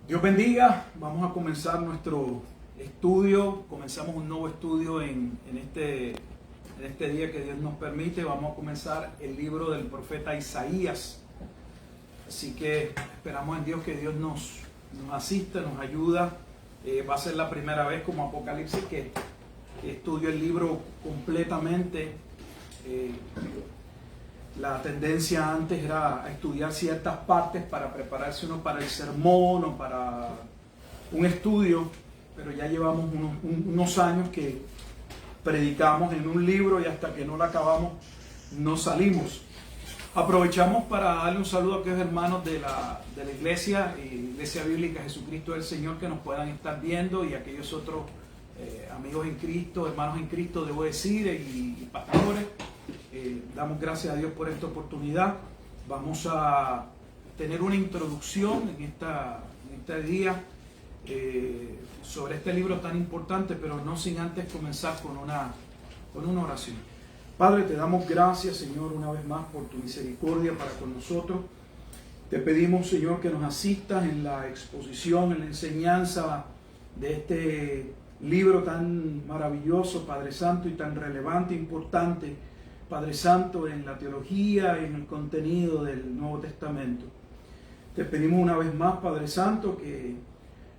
Dios bendiga, vamos a comenzar nuestro estudio, comenzamos un nuevo estudio en este día que Dios nos permite. Vamos a comenzar el libro del profeta Isaías, así que esperamos en Dios que Dios nos asista, nos ayuda. Va a ser la primera vez como Apocalipsis que estudio el libro completamente. La tendencia antes era a estudiar ciertas partes para prepararse uno para el sermón o para un estudio, pero ya llevamos unos años que predicamos en un libro y hasta que no lo acabamos no salimos. Aprovechamos para darle un saludo a aquellos hermanos de la Iglesia Bíblica Jesucristo del Señor que nos puedan estar viendo, y aquellos otros amigos en Cristo, hermanos en Cristo, debo decir, y pastores. Damos gracias a Dios por esta oportunidad. Vamos a tener una introducción en este día sobre este libro tan importante, pero no sin antes comenzar con una oración. Padre, te damos gracias, Señor, una vez más por tu misericordia para con nosotros. Te pedimos, Señor, que nos asistas en la exposición, en la enseñanza de este libro tan maravilloso, Padre Santo, y tan relevante, importante, Padre Santo, en la teología y en el contenido del Nuevo Testamento. Te pedimos una vez más, Padre Santo, que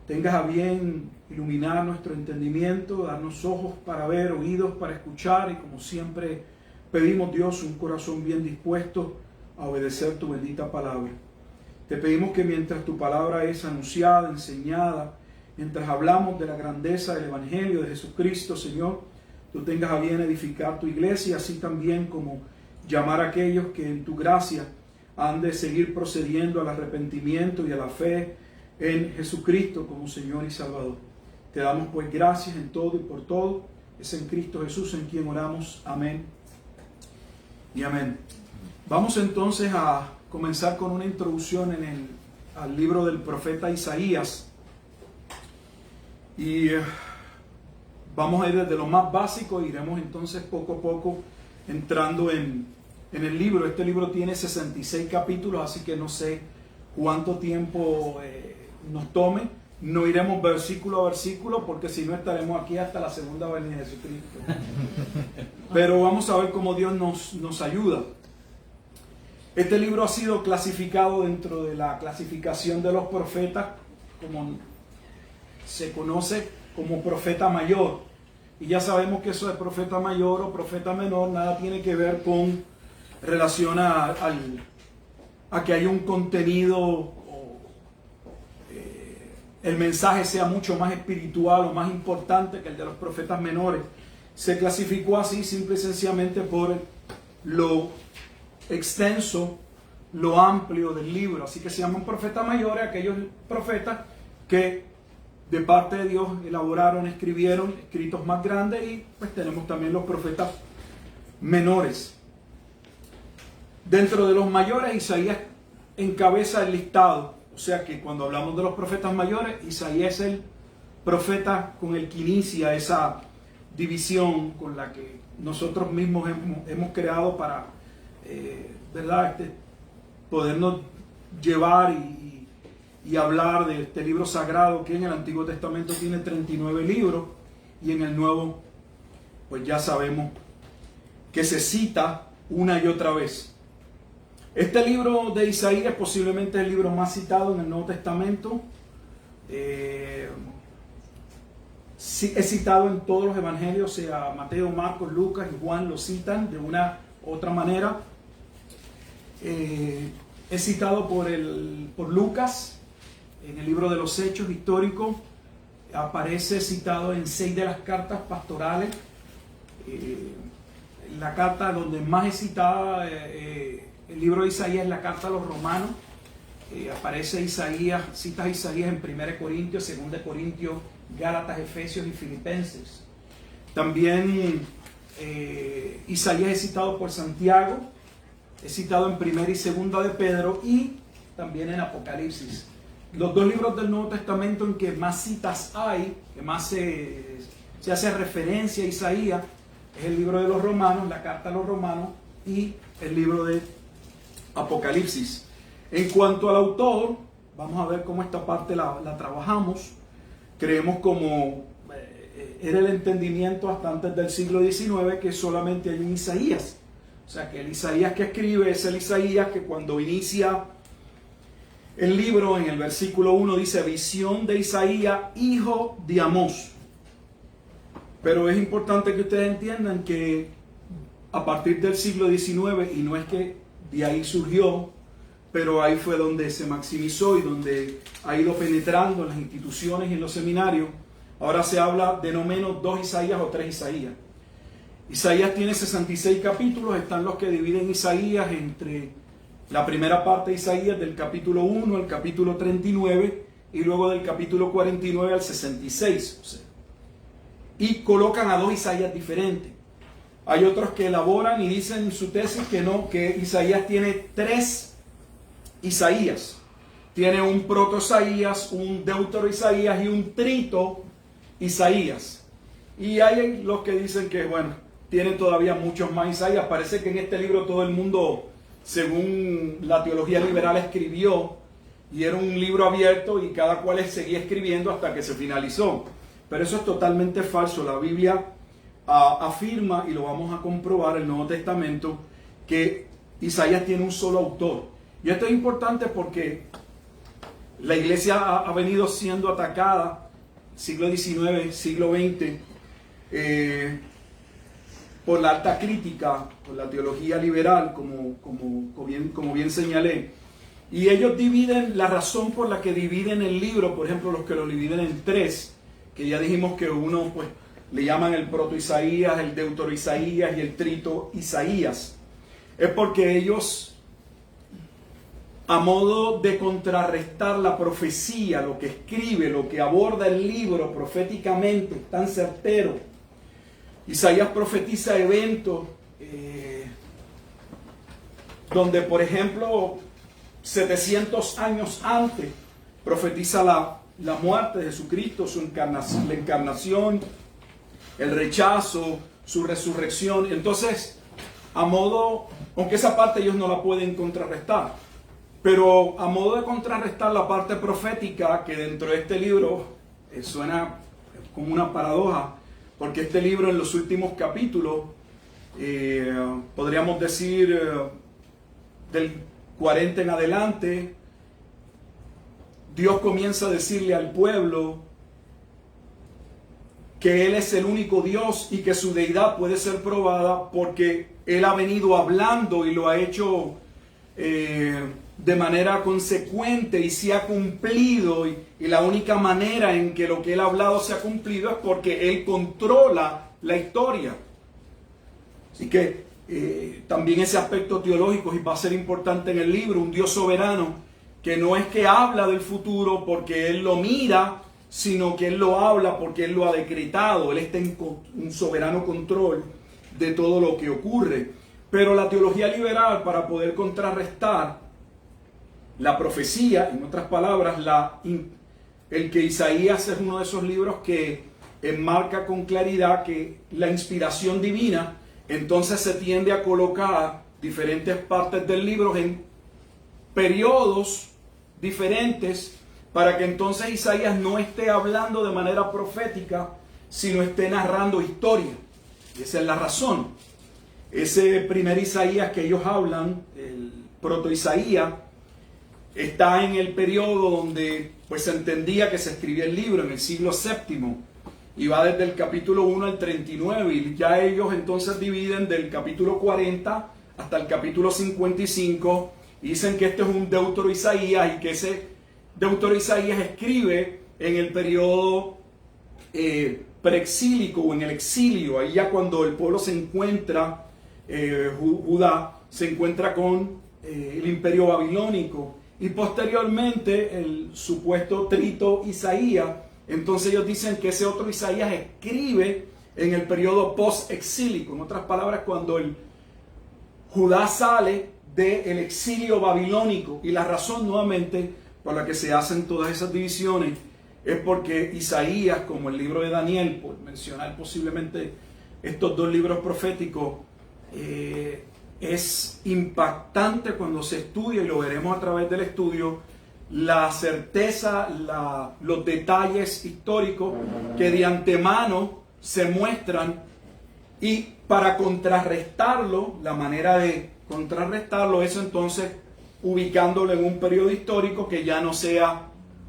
tengas a bien iluminar nuestro entendimiento, darnos ojos para ver, oídos para escuchar, y como siempre pedimos, Dios, un corazón bien dispuesto a obedecer tu bendita palabra. Te pedimos que mientras tu palabra es anunciada, enseñada, mientras hablamos de la grandeza del Evangelio de Jesucristo, Señor, tú tengas a bien edificar tu iglesia, así también como llamar a aquellos que en tu gracia han de seguir procediendo al arrepentimiento y a la fe en Jesucristo como Señor y Salvador. Te damos pues gracias en todo y por todo. Es en Cristo Jesús en quien oramos. Amén y amén. Vamos entonces a comenzar con una introducción al libro del profeta Isaías. Y vamos a ir desde lo más básico e iremos entonces poco a poco entrando en el libro. Este libro tiene 66 capítulos, así que no sé cuánto tiempo nos tome. No iremos versículo a versículo, porque si no estaremos aquí hasta la segunda venida de Jesucristo. Pero vamos a ver cómo Dios nos ayuda. Este libro ha sido clasificado dentro de la clasificación de los profetas, como se conoce como profeta mayor. Y ya sabemos que eso de profeta mayor o profeta menor nada tiene que ver con relación a que haya un contenido, el mensaje sea mucho más espiritual o más importante que el de los profetas menores. Se clasificó así simple y sencillamente por lo extenso, lo amplio del libro. Así que se llaman profetas mayores aquellos profetas que de parte de Dios elaboraron, escribieron escritos más grandes, y pues tenemos también los profetas menores. Dentro de los mayores, Isaías encabeza el listado. O sea que cuando hablamos de los profetas mayores, Isaías es el profeta con el que inicia esa división con la que nosotros mismos hemos creado para podernos llevar y hablar de este libro sagrado, que en el Antiguo Testamento tiene 39 libros, y en el Nuevo pues ya sabemos que se cita una y otra vez. Este libro de Isaías posiblemente es el libro más citado en el Nuevo Testamento. Es citado en todos los evangelios, o sea, Mateo, Marcos, Lucas y Juan lo citan de una u otra manera. Es citado por Lucas en el libro de los Hechos históricos. Aparece citado en 6 de las cartas pastorales. La carta donde más es citada el libro de Isaías es la carta a los romanos. Aparece Isaías, citas a Isaías en 1 Corintios, 2 Corintios, Gálatas, Efesios y Filipenses. También Isaías es citado por Santiago, es citado en 1 y 2 de Pedro, y también en Apocalipsis. Los dos libros del Nuevo Testamento en que más citas hay, que más se hace referencia a Isaías, es el libro de los Romanos, la carta a los Romanos, y el libro de Apocalipsis. En cuanto al autor, vamos a ver cómo esta parte la trabajamos. Creemos como era el entendimiento hasta antes del siglo XIX que solamente hay un Isaías. O sea, que el Isaías que escribe es el Isaías que cuando inicia el libro, en el versículo 1 dice, visión de Isaías, hijo de Amós. Pero es importante que ustedes entiendan que a partir del siglo XIX, y no es que de ahí surgió, pero ahí fue donde se maximizó y donde ha ido penetrando en las instituciones y en los seminarios. Ahora se habla de no menos 2 Isaías o 3 Isaías. Isaías tiene 66 capítulos, están los que dividen Isaías entre la primera parte de Isaías del capítulo 1 al capítulo 39 y luego del capítulo 49 al 66. O sea, y colocan a 2 Isaías diferentes. Hay otros que elaboran y dicen en su tesis que no, que Isaías tiene 3 Isaías. Tiene un proto-Isaías, un deutero-Isaías y un trito-Isaías. Y hay los que dicen que, bueno, tiene todavía muchos más Isaías. Parece que en este libro todo el mundo, según la teología liberal, escribió, y era un libro abierto y cada cual seguía escribiendo hasta que se finalizó. Pero eso es totalmente falso. La Biblia afirma, y lo vamos a comprobar, el Nuevo Testamento, que Isaías tiene un solo autor. Y esto es importante porque la iglesia ha venido siendo atacada, siglo XIX, siglo XX, por la alta crítica, por la teología liberal, como bien señalé. Y ellos dividen, la razón por la que dividen el libro, por ejemplo, los que lo dividen en 3, que ya dijimos que uno pues le llaman el proto-Isaías, el deutero-Isaías y el trito-Isaías, es porque ellos, a modo de contrarrestar la profecía, lo que escribe, lo que aborda el libro proféticamente, tan certero, Isaías profetiza eventos donde, por ejemplo, 700 años antes, profetiza la muerte de Jesucristo, la encarnación, el rechazo, su resurrección. Entonces, a modo, aunque esa parte ellos no la pueden contrarrestar, pero a modo de contrarrestar la parte profética, que dentro de este libro suena como una paradoja, porque este libro en los últimos capítulos, podríamos decir del 40 en adelante, Dios comienza a decirle al pueblo que Él es el único Dios y que su deidad puede ser probada porque Él ha venido hablando y lo ha hecho de manera consecuente y se ha cumplido, y la única manera en que lo que Él ha hablado se ha cumplido es porque Él controla la historia. Así que también ese aspecto teológico va a ser importante en el libro, un Dios soberano que no es que habla del futuro porque Él lo mira, sino que Él lo habla porque Él lo ha decretado. Él está en un soberano control de todo lo que ocurre. Pero la teología liberal, para poder contrarrestar la profecía, en otras palabras, el que Isaías es uno de esos libros que enmarca con claridad que la inspiración divina, entonces se tiende a colocar diferentes partes del libro en periodos diferentes para que entonces Isaías no esté hablando de manera profética, sino esté narrando historia. Y esa es la razón. Ese primer Isaías que ellos hablan, el proto-Isaías, está en el periodo donde pues se entendía que se escribía el libro, en el siglo VII, y va desde el capítulo 1 al 39, y ya ellos entonces dividen del capítulo 40 hasta el capítulo 55, y dicen que este es un deutero-Isaías, y que ese deutero-Isaías escribe en el periodo preexílico o en el exilio, ahí ya cuando el pueblo se encuentra, Judá se encuentra con el imperio babilónico, y posteriormente el supuesto trito-Isaías. Entonces ellos dicen que ese otro Isaías escribe en el periodo post-exílico. En otras palabras, cuando el Judá sale del exilio babilónico. Y la razón nuevamente por la que se hacen todas esas divisiones es porque Isaías, como el libro de Daniel, por mencionar posiblemente estos 2 libros proféticos, es impactante cuando se estudia, y lo veremos a través del estudio, la certeza, los detalles históricos que de antemano se muestran, y para contrarrestarlo, la manera de contrarrestarlo es entonces ubicándolo en un periodo histórico que ya no sea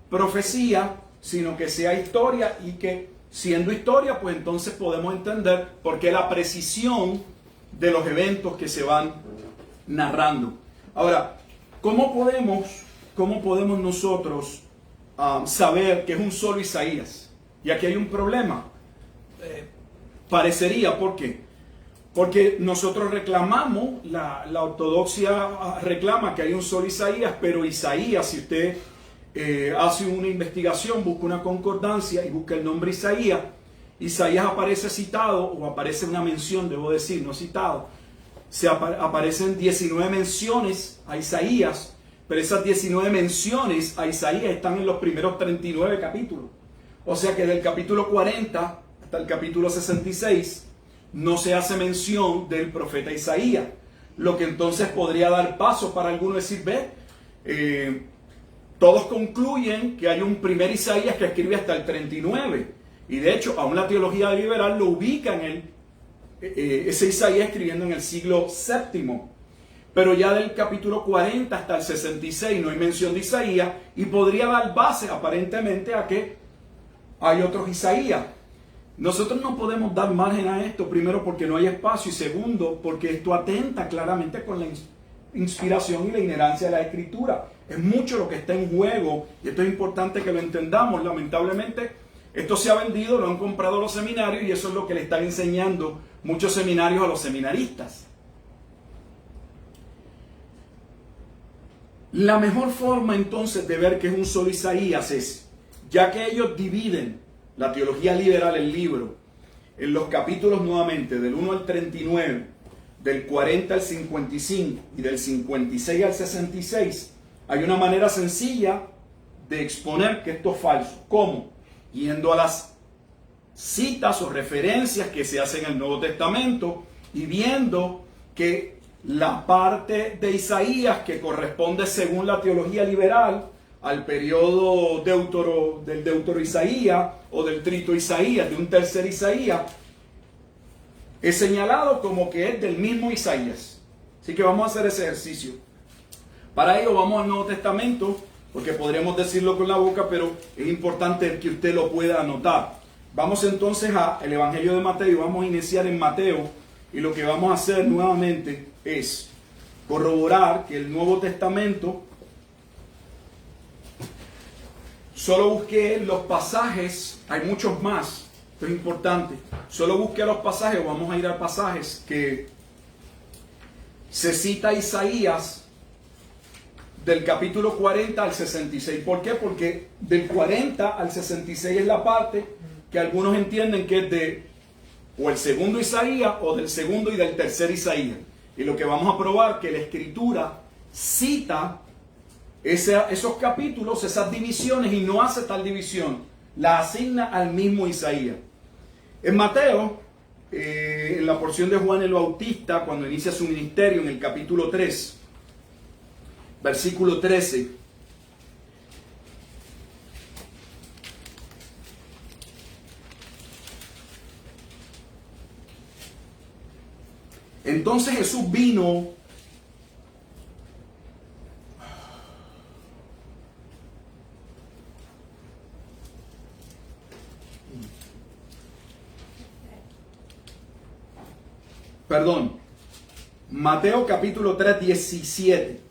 profecía, sino que sea historia, y que siendo historia, pues entonces podemos entender por qué la precisión de los eventos que se van narrando. Ahora, ¿cómo podemos nosotros saber que es un solo Isaías? Y aquí hay un problema. Parecería, ¿por qué? Porque nosotros reclamamos, la ortodoxia reclama que hay un solo Isaías, pero Isaías, si usted hace una investigación, busca una concordancia y busca el nombre Isaías, Isaías aparece citado, o aparece una mención, debo decir, no citado, aparecen 19 menciones a Isaías, pero esas 19 menciones a Isaías están en los primeros 39 capítulos. O sea que del capítulo 40 hasta el capítulo 66 no se hace mención del profeta Isaías, lo que entonces podría dar paso para algunos decir, todos concluyen que hay un primer Isaías que escribe hasta el 39, y de hecho aún la teología liberal lo ubica en ese Isaías escribiendo en el siglo VII, pero ya del capítulo 40 hasta el 66 no hay mención de Isaías, y podría dar base aparentemente a que hay otros Isaías. Nosotros no podemos dar margen a esto, primero porque no hay espacio, y segundo porque esto atenta claramente con la inspiración y la inerrancia de la Escritura. Es mucho lo que está en juego, y esto es importante que lo entendamos. Lamentablemente esto se ha vendido, lo han comprado los seminarios, y eso es lo que le están enseñando muchos seminarios a los seminaristas. La mejor forma entonces de ver que es un solo Isaías es, ya que ellos dividen la teología liberal, el libro, en los capítulos nuevamente del 1 al 39, del 40 al 55 y del 56 al 66, hay una manera sencilla de exponer que esto es falso. ¿Cómo? Yendo a las citas o referencias que se hacen en el Nuevo Testamento y viendo que la parte de Isaías que corresponde según la teología liberal al periodo del Deutero Isaías o del Trito Isaías, de un tercer Isaías, es señalado como que es del mismo Isaías. Así que vamos a hacer ese ejercicio. Para ello vamos al Nuevo Testamento, porque podríamos decirlo con la boca, pero es importante que usted lo pueda anotar. Vamos entonces al Evangelio de Mateo, y vamos a iniciar en Mateo, y lo que vamos a hacer nuevamente es corroborar que el Nuevo Testamento, solo busqué los pasajes, hay muchos más, esto es importante, solo busqué los pasajes, vamos a ir a pasajes que se cita Isaías del capítulo 40 al 66. ¿Por qué? Porque del 40 al 66 es la parte que algunos entienden que es de o el segundo Isaías o del segundo y del tercer Isaías. Y lo que vamos a probar que la Escritura cita esos capítulos, esas divisiones, y no hace tal división, la asigna al mismo Isaías. En Mateo, en la porción de Juan el Bautista, cuando inicia su ministerio, en el capítulo 3, versículo 13, entonces Jesús vino Mateo capítulo 3, 17.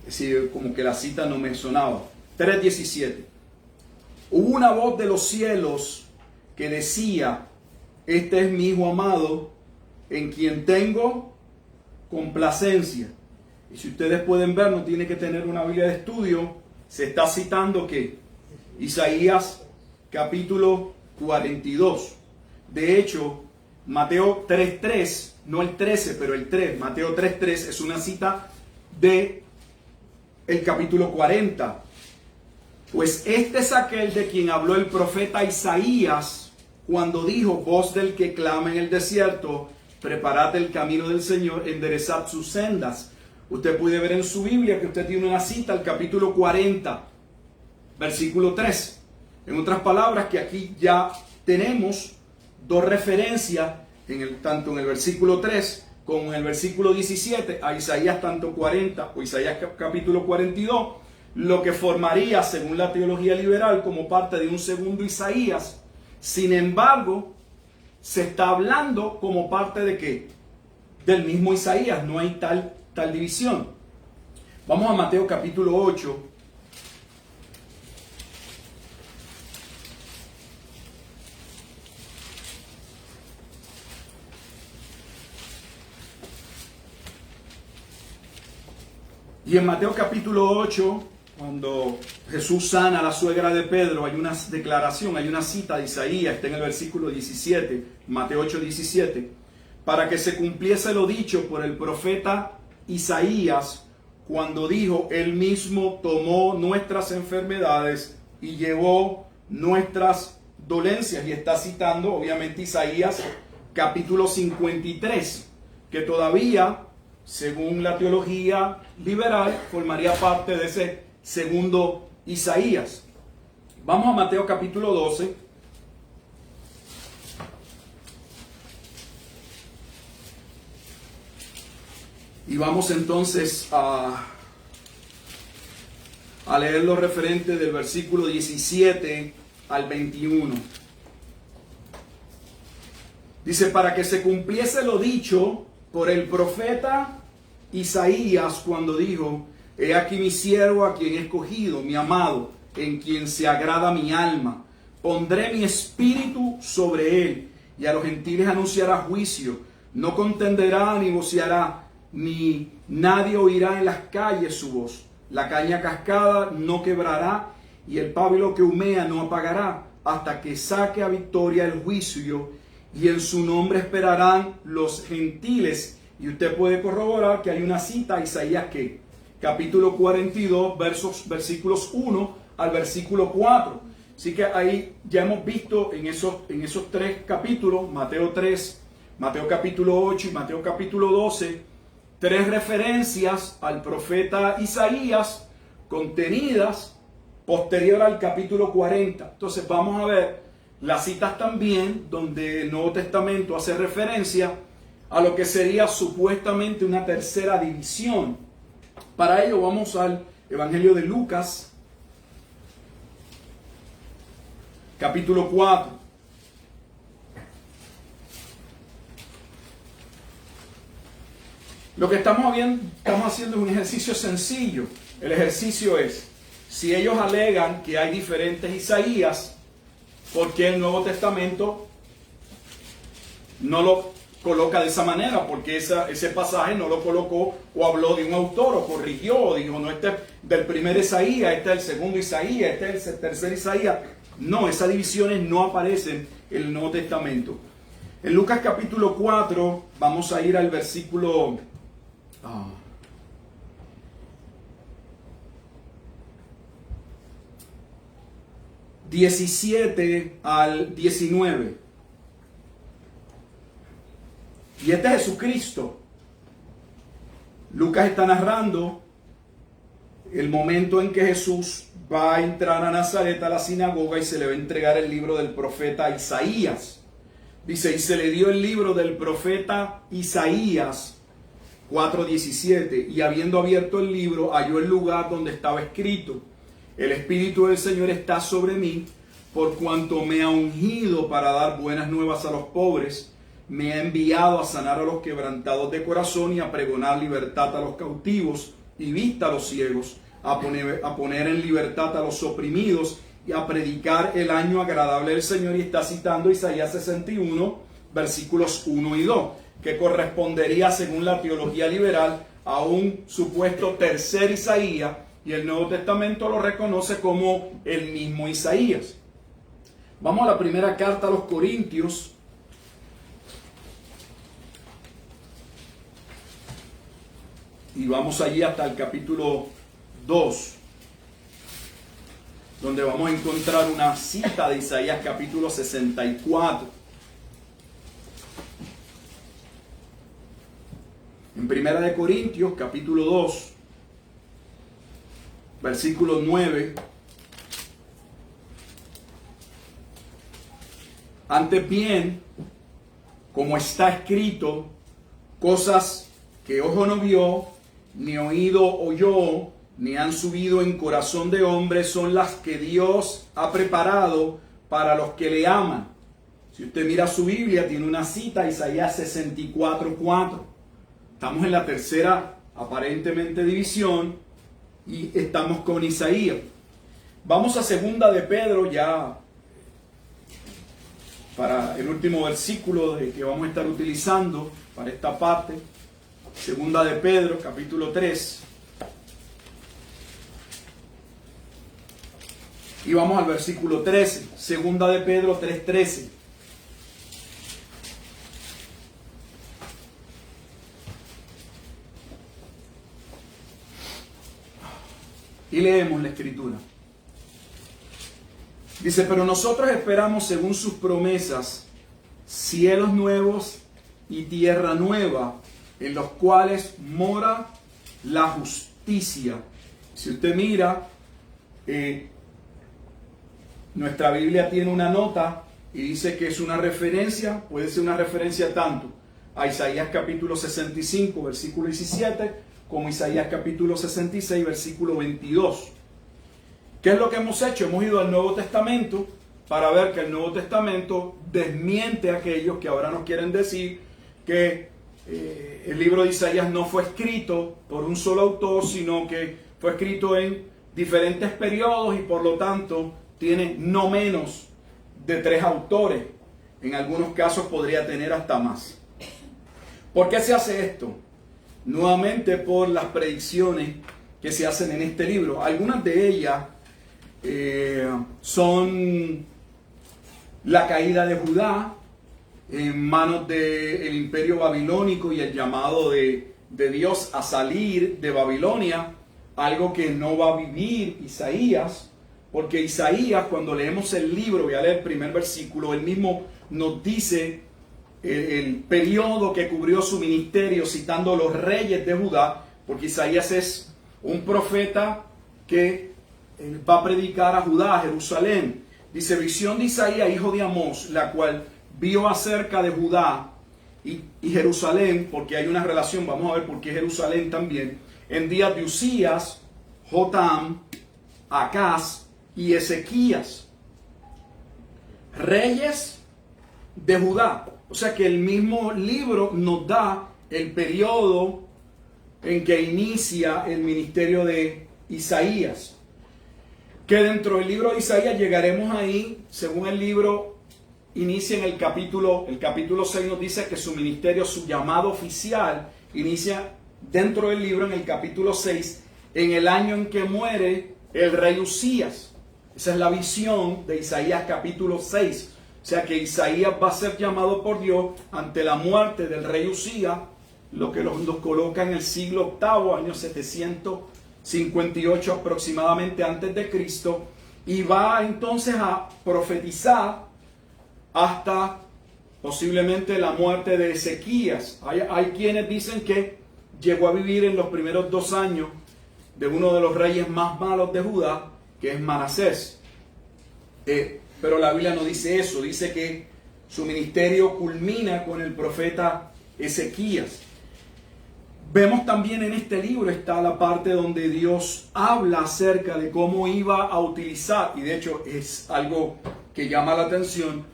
Es decir, como que la cita no me sonaba. 3, 17. Hubo una voz de los cielos que decía: este es mi Hijo amado, en quien tengo complacencia. Y si ustedes pueden ver, no tiene que tener una Biblia de estudio, se está citando que Isaías capítulo 42. De hecho, Mateo 3.3, no el 13, pero el 3, Mateo 3.3 es una cita de el capítulo 40. Pues este es aquel de quien habló el profeta Isaías cuando dijo: voz del que clama en el desierto, preparad el camino del Señor, enderezad sus sendas. Usted puede ver en su Biblia que usted tiene una cita, el capítulo 40, versículo 3. En otras palabras, que aquí ya tenemos dos referencias, tanto en el versículo 3 como en el versículo 17, a Isaías tanto 40 o Isaías capítulo 42, lo que formaría, según la teología liberal, como parte de un segundo Isaías. Sin embargo, se está hablando como parte de ¿qué? Del mismo Isaías, no hay tal división. Vamos a Mateo capítulo 8. Y en Mateo capítulo 8, cuando Jesús sana a la suegra de Pedro, hay una declaración, hay una cita de Isaías, está en el versículo 17, Mateo 8, 17, para que se cumpliese lo dicho por el profeta Isaías, cuando dijo, él mismo tomó nuestras enfermedades y llevó nuestras dolencias. Y está citando, obviamente, Isaías capítulo 53, que todavía, según la teología liberal, formaría parte de ese segundo Isaías. Vamos a Mateo capítulo 12. Y vamos entonces a leer lo referente del versículo 17 al 21. Dice, para que se cumpliese lo dicho por el profeta Isaías cuando dijo, he aquí mi siervo a quien he escogido, mi amado, en quien se agrada mi alma. Pondré mi espíritu sobre él, y a los gentiles anunciará juicio. No contenderá ni voceará, ni nadie oirá en las calles su voz. La caña cascada no quebrará, y el pábilo que humea no apagará, hasta que saque a victoria el juicio, y en su nombre esperarán los gentiles. Y usted puede corroborar que hay una cita, Isaías, ¿qué? Capítulo 42, versículos 1 al versículo 4. Así que ahí ya hemos visto en esos tres capítulos, Mateo 3, Mateo capítulo 8 y Mateo capítulo 12, tres referencias al profeta Isaías contenidas posterior al capítulo 40. Entonces vamos a ver las citas también donde el Nuevo Testamento hace referencia a lo que sería supuestamente una tercera división. Para ello vamos al Evangelio de Lucas, capítulo 4. Lo que estamos haciendo es un ejercicio sencillo. El ejercicio es, si ellos alegan que hay diferentes Isaías, ¿por qué el Nuevo Testamento no lo coloca de esa manera? Porque ese pasaje no lo colocó o habló de un autor o corrigió o dijo, no, este es del primer Isaías, este es el segundo Isaías, este es el tercer Isaías. No, esas divisiones no aparecen en el Nuevo Testamento. En Lucas capítulo 4 vamos a ir al versículo 17 al 19. Y este es Jesucristo. Lucas está narrando el momento en que Jesús va a entrar a Nazaret, a la sinagoga, y se le va a entregar el libro del profeta Isaías. Dice, y se le dio el libro del profeta Isaías 4:17, y habiendo abierto el libro, halló el lugar donde estaba escrito, el Espíritu del Señor está sobre mí, por cuanto me ha ungido para dar buenas nuevas a los pobres, me ha enviado a sanar a los quebrantados de corazón y a pregonar libertad a los cautivos y vista a los ciegos, a poner en libertad a los oprimidos y a predicar el año agradable del Señor. Y está citando Isaías 61, versículos 1 y 2, que correspondería, según la teología liberal, a un supuesto tercer Isaías, y el Nuevo Testamento lo reconoce como el mismo Isaías. Vamos a la primera carta a los Corintios. Y vamos allí hasta el capítulo 2, donde vamos a encontrar una cita de Isaías capítulo 64. En Primera de Corintios, capítulo 2, versículo 9. Antes bien, como está escrito, cosas que ojo no vio, ni oído oyó, ni han subido en corazón de hombre, son las que Dios ha preparado para los que le aman. Si usted mira su Biblia, tiene una cita, Isaías 64:4. Estamos en la tercera, aparentemente, división y estamos con Isaías. Vamos a segunda de Pedro, ya para el último versículo que vamos a estar utilizando para esta parte. Segunda de Pedro, capítulo 3. Y vamos al versículo 13. Segunda de Pedro 3:13. Y leemos la escritura. Dice, pero nosotros esperamos según sus promesas cielos nuevos y tierra nueva, en los cuales mora la justicia. Si usted mira, nuestra Biblia tiene una nota y dice que es una referencia, puede ser una referencia tanto a Isaías capítulo 65, versículo 17, como Isaías capítulo 66, versículo 22. ¿Qué es lo que hemos hecho? Hemos ido al Nuevo Testamento para ver que el Nuevo Testamento desmiente a aquellos que ahora nos quieren decir que el libro de Isaías no fue escrito por un solo autor, sino que fue escrito en diferentes periodos y por lo tanto tiene no menos de 3 autores. En algunos casos podría tener hasta más. ¿Por qué se hace esto? Nuevamente por las predicciones que se hacen en este libro. Algunas de ellas son la caída de Judá en manos del imperio babilónico y el llamado de Dios a salir de Babilonia, algo que no va a vivir Isaías, porque Isaías, cuando leemos el libro, voy a leer el primer versículo, él mismo nos dice el periodo que cubrió su ministerio, citando los reyes de Judá, porque Isaías es un profeta que va a predicar a Judá, a Jerusalén. Dice, visión de Isaías, hijo de Amós, la cual vio acerca de Judá y Jerusalén, porque hay una relación, vamos a ver por qué Jerusalén también, en días de Usías, Jotam, Acaz y Ezequías, reyes de Judá. O sea que el mismo libro nos da el periodo en que inicia el ministerio de Isaías. Que dentro del libro de Isaías llegaremos ahí, según el libro, inicia en el capítulo 6 nos dice que su ministerio, su llamado oficial, inicia dentro del libro en el capítulo 6, en el año en que muere el rey Usías. Esa es la visión de Isaías capítulo 6. O sea que Isaías va a ser llamado por Dios ante la muerte del rey Usías, lo que nos coloca en el siglo VIII, año 758 aproximadamente antes de Cristo, y va entonces a profetizar hasta posiblemente la muerte de Ezequías. Hay quienes dicen que llegó a vivir en los primeros 2 años de uno de los reyes más malos de Judá, que es Manasés. Pero la Biblia no dice eso, dice que su ministerio culmina con el profeta Ezequías. Vemos también en este libro está la parte donde Dios habla acerca de cómo iba a utilizar, y de hecho es algo que llama la atención,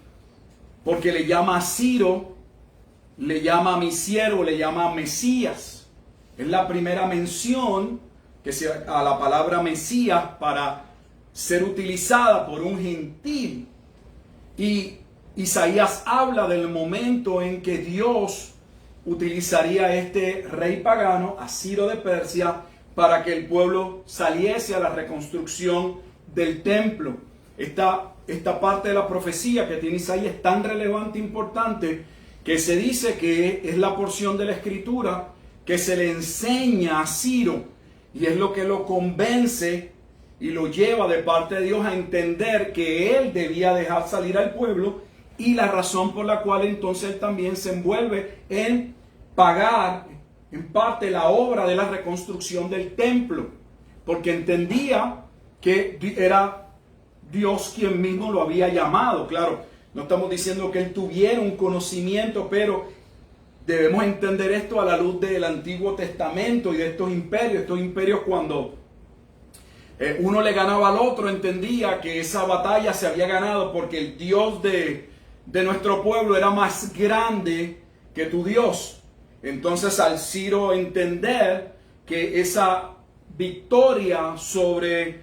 porque le llama a Ciro, le llama a mi siervo, le llama a Mesías. Es la primera mención que a la palabra Mesías para ser utilizada por un gentil. Y Isaías habla del momento en que Dios utilizaría a este rey pagano, a Ciro de Persia, para que el pueblo saliese a la reconstrucción del templo. Esta parte de la profecía que tiene Isaías es tan relevante e importante que se dice que es la porción de la escritura que se le enseña a Ciro, y es lo que lo convence y lo lleva de parte de Dios a entender que él debía dejar salir al pueblo, y la razón por la cual entonces él también se envuelve en pagar en parte la obra de la reconstrucción del templo, porque entendía que era Dios quien mismo lo había llamado. Claro, no estamos diciendo que él tuviera un conocimiento, pero debemos entender esto a la luz del Antiguo Testamento y de estos imperios. Estos imperios, cuando uno le ganaba al otro, entendía que esa batalla se había ganado porque el Dios de nuestro pueblo era más grande que tu Dios. Entonces, al Ciro entender que esa victoria sobre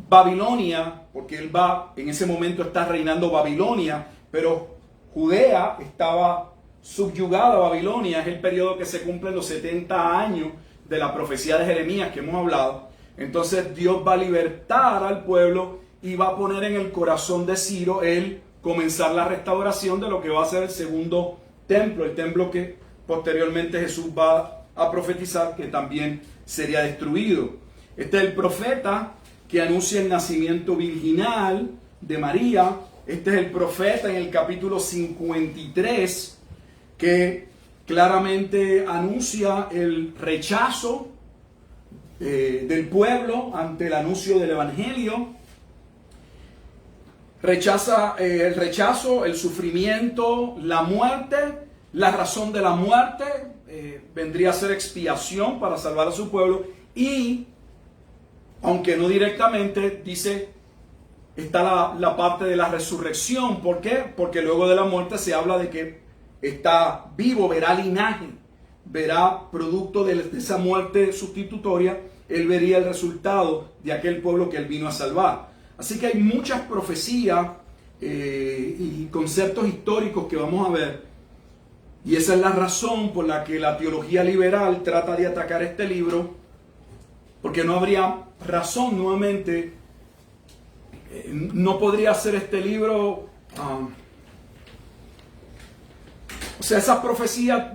Babilonia, porque él en ese momento está reinando Babilonia, pero Judea estaba subyugada a Babilonia, es el periodo que se cumplen los 70 años de la profecía de Jeremías que hemos hablado. Entonces Dios va a libertar al pueblo y va a poner en el corazón de Ciro el comenzar la restauración de lo que va a ser el segundo templo, el templo que posteriormente Jesús va a profetizar que también sería destruido. Este es el profeta que anuncia el nacimiento virginal de María. Este es el profeta en el capítulo 53 que claramente anuncia el rechazo del pueblo ante el anuncio del evangelio. Rechaza el rechazo, el sufrimiento, la muerte. La razón de la muerte vendría a ser expiación para salvar a su pueblo, y aunque no directamente, dice, está la parte de la resurrección. ¿Por qué? Porque luego de la muerte se habla de que está vivo, verá linaje, verá producto de esa muerte sustitutoria, él vería el resultado de aquel pueblo que él vino a salvar. Así que hay muchas profecías y conceptos históricos que vamos a ver, y esa es la razón por la que la teología liberal trata de atacar este libro, porque no habría razón, nuevamente, no podría ser este libro, o sea, esas profecías,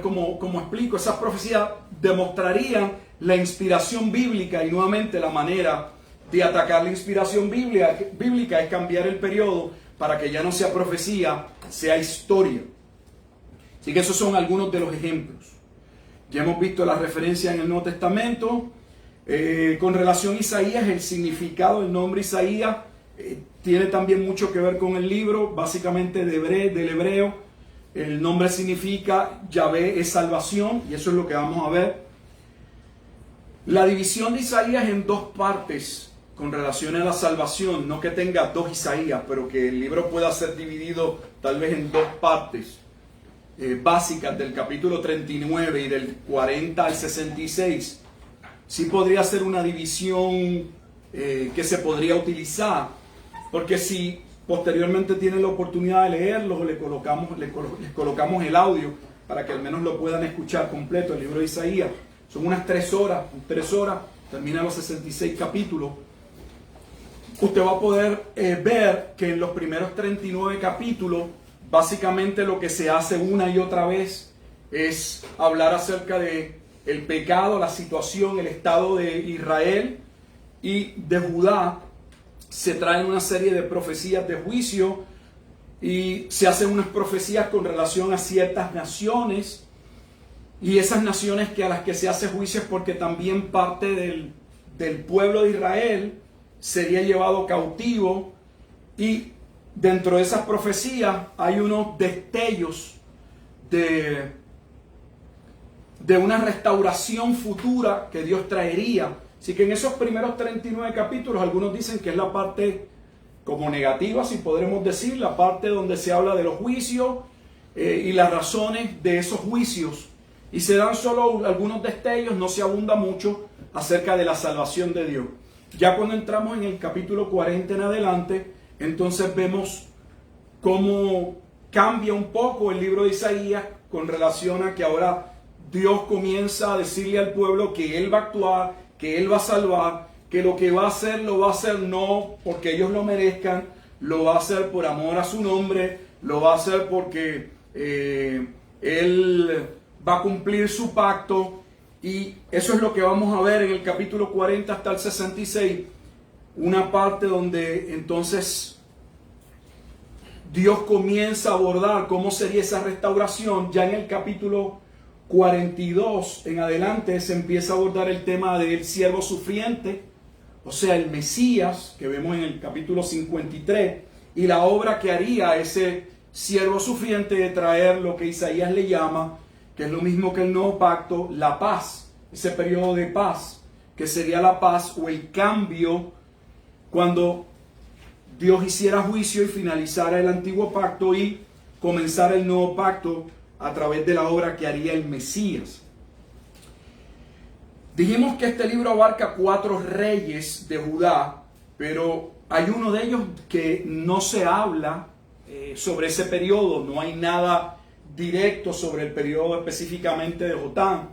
como explico, esas profecías demostrarían la inspiración bíblica, y nuevamente la manera de atacar la inspiración bíblica es cambiar el periodo para que ya no sea profecía, sea historia. Así que esos son algunos de los ejemplos. Ya hemos visto la referencia en el Nuevo Testamento. Con relación a Isaías, el significado del nombre Isaías tiene también mucho que ver con el libro, básicamente del hebreo. El nombre significa Yahvé es salvación, y eso es lo que vamos a ver. La división de Isaías en dos partes con relación a la salvación, no que tenga dos Isaías, pero que el libro pueda ser dividido tal vez en dos partes básicas, del capítulo 39 y del 40 al 66. Sí podría ser una división que se podría utilizar, porque si posteriormente tienen la oportunidad de leerlos, les colocamos el audio para que al menos lo puedan escuchar completo, el libro de Isaías. Son unas 3 horas, terminan los 66 capítulos. Usted va a poder ver que en los primeros 39 capítulos, básicamente lo que se hace una y otra vez es hablar acerca de el pecado, la situación, el estado de Israel y de Judá. Se traen una serie de profecías de juicio y se hacen unas profecías con relación a ciertas naciones, y esas naciones a las que se hace juicio es porque también parte del pueblo de Israel sería llevado cautivo, y dentro de esas profecías hay unos destellos de una restauración futura que Dios traería. Así que en esos primeros 39 capítulos, algunos dicen que es la parte como negativa, si podremos decir, la parte donde se habla de los juicios y las razones de esos juicios. Y se dan solo algunos destellos, no se abunda mucho acerca de la salvación de Dios. Ya cuando entramos en el capítulo 40 en adelante, entonces vemos cómo cambia un poco el libro de Isaías con relación a que ahora Dios comienza a decirle al pueblo que Él va a actuar, que Él va a salvar, que lo que va a hacer lo va a hacer no porque ellos lo merezcan, lo va a hacer por amor a su nombre, lo va a hacer porque Él va a cumplir su pacto. Y eso es lo que vamos a ver en el capítulo 40 hasta el 66, una parte donde entonces Dios comienza a abordar cómo sería esa restauración. Ya en el capítulo 42 en adelante se empieza a abordar el tema del siervo sufriente, o sea, el Mesías, que vemos en el capítulo 53, y la obra que haría ese siervo sufriente de traer lo que Isaías le llama, que es lo mismo que el nuevo pacto, la paz, ese periodo de paz, que sería la paz o el cambio cuando Dios hiciera juicio y finalizara el antiguo pacto y comenzara el nuevo pacto a través de la obra que haría el Mesías. Dijimos que este libro abarca 4 reyes de Judá, pero hay uno de ellos que no se habla sobre ese periodo, no hay nada directo sobre el periodo específicamente de Jotam.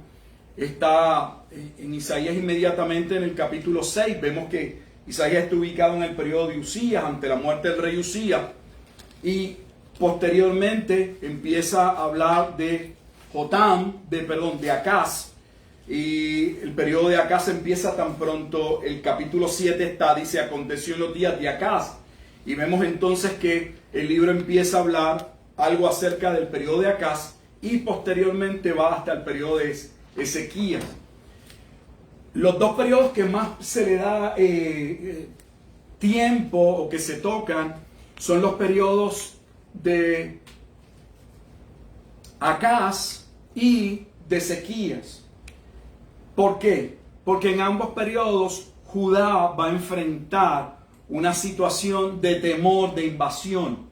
Está en Isaías inmediatamente en el capítulo 6, vemos que Isaías está ubicado en el periodo de Usías, ante la muerte del rey Usías, y posteriormente empieza a hablar de de Acaz, y el periodo de Acaz empieza tan pronto el capítulo 7 está, dice, aconteció en los días de Acaz, y vemos entonces que el libro empieza a hablar algo acerca del periodo de Acaz, y posteriormente va hasta el periodo de Ezequías. Los 2 periodos que más se le da tiempo o que se tocan son los periodos de Acaz y de Ezequías. ¿Por qué? Porque en ambos periodos Judá va a enfrentar una situación de temor, de invasión.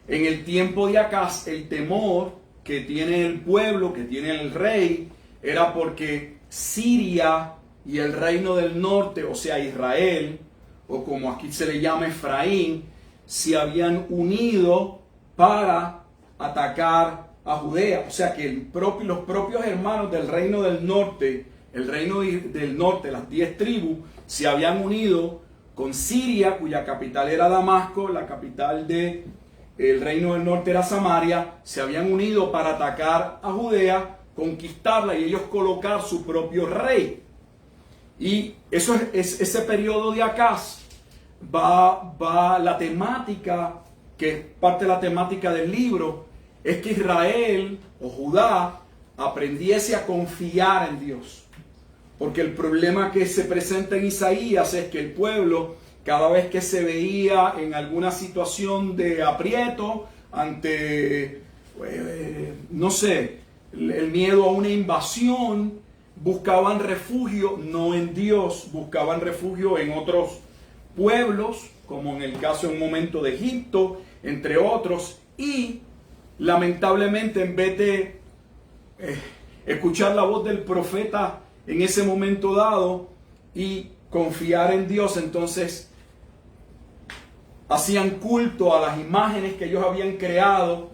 En el tiempo de Acaz, el temor que tiene el pueblo, que tiene el rey, era porque Siria y el reino del norte, o sea Israel, o como aquí se le llama Efraín, se habían unido para atacar a Judea. O sea que los propios hermanos del reino del norte, el reino del norte, las 10 tribus, se habían unido con Siria, cuya capital era Damasco, la capital del reino del norte era Samaria, se habían unido para atacar a Judea, conquistarla y ellos colocar su propio rey. Y eso es ese periodo de Acaz va la temática, que es parte de la temática del libro, es que Israel o Judá aprendiese a confiar en Dios. Porque el problema que se presenta en Isaías es que el pueblo, cada vez que se veía en alguna situación de aprieto, ante, no sé, el miedo a una invasión, buscaban refugio no en Dios, buscaban refugio en otros pueblos, como en el caso en un momento de Egipto, entre otros, y lamentablemente en vez de escuchar la voz del profeta en ese momento dado y confiar en Dios, entonces hacían culto a las imágenes que ellos habían creado,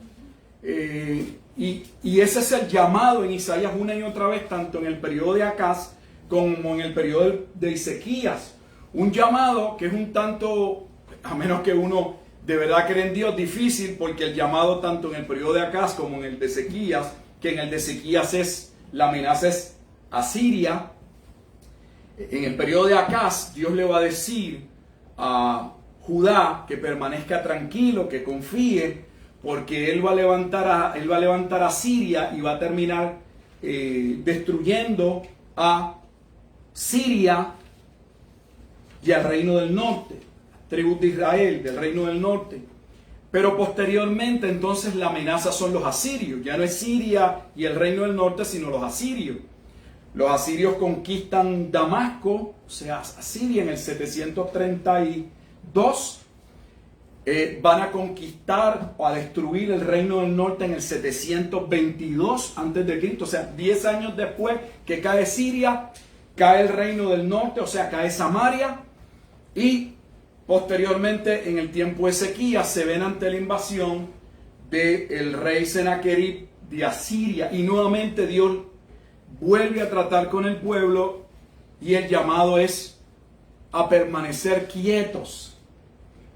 y ese es el llamado en Isaías una y otra vez, tanto en el periodo de Acaz como en el periodo de Ezequías. Un llamado que es un tanto, a menos que uno de verdad cree en Dios, difícil, porque el llamado tanto en el periodo de Acaz como en el de Ezequías, que en el de Ezequías la amenaza es a Siria. En el periodo de Acaz, Dios le va a decir a Judá que permanezca tranquilo, que confíe, porque él va a levantar a Siria y va a terminar destruyendo a Siria y al reino del norte, tribus de Israel, del reino del norte. Pero posteriormente entonces la amenaza son los asirios. Ya no es Siria y el reino del norte, sino los asirios. Los asirios conquistan Damasco, o sea, Asiria en el 732. Van a conquistar o a destruir el reino del norte en el 722 a.C., o sea, 10 años después que cae Siria, cae el reino del norte, o sea, cae Samaria, y posteriormente en el tiempo de Ezequías se ven ante la invasión del rey Senaquerib de Asiria, y nuevamente Dios vuelve a tratar con el pueblo y el llamado es a permanecer quietos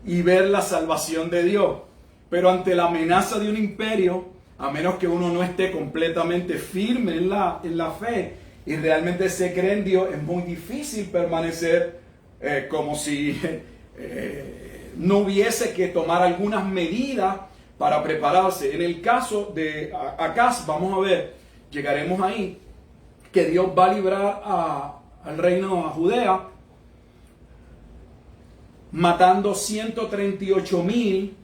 y ver la salvación de Dios. Pero ante la amenaza de un imperio, a menos que uno no esté completamente firme en la fe y realmente se cree en Dios, es muy difícil permanecer como si no hubiese que tomar algunas medidas para prepararse. En el caso de Acaz, vamos a ver llegaremos ahí, que Dios va a librar al reino, a Judea, matando 138,000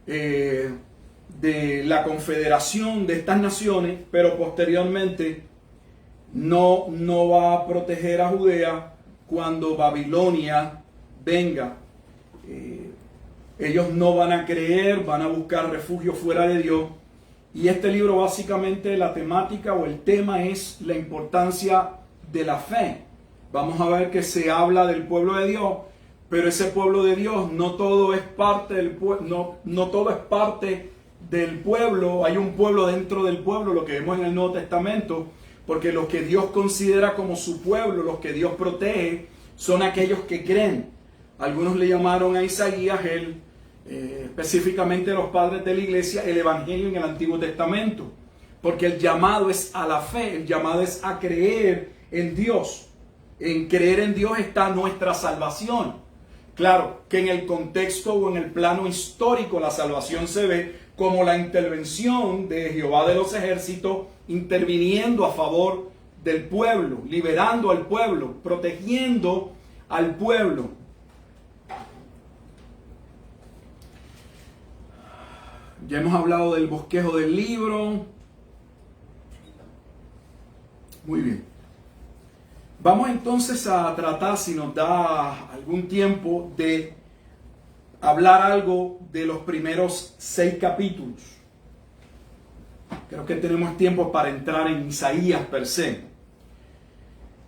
de la confederación de estas naciones, pero posteriormente no va a proteger a Judea cuando Babilonia venga. Ellos no van a creer, van a buscar refugio fuera de Dios. Y este libro básicamente la temática o el tema es la importancia de la fe. Vamos a ver que se habla del pueblo de Dios, pero ese pueblo de Dios no todo es parte del pueblo, no todo es parte del pueblo. Hay un pueblo dentro del pueblo, lo que vemos en el Nuevo Testamento, porque los que Dios considera como su pueblo, los que Dios protege, son aquellos que creen. Algunos le llamaron a Isaías específicamente los padres de la iglesia, el evangelio en el Antiguo Testamento, porque el llamado es a la fe, el llamado es a creer en Dios. En creer en Dios está nuestra salvación. Claro que en el contexto o en el plano histórico la salvación se ve como la intervención de Jehová de los ejércitos, interviniendo a favor del pueblo, liberando al pueblo, protegiendo al pueblo. Ya hemos hablado del bosquejo del libro. Muy bien. Vamos entonces a tratar, si nos da algún tiempo, de hablar algo de los primeros 6 capítulos. Creo que tenemos tiempo para entrar en Isaías per se.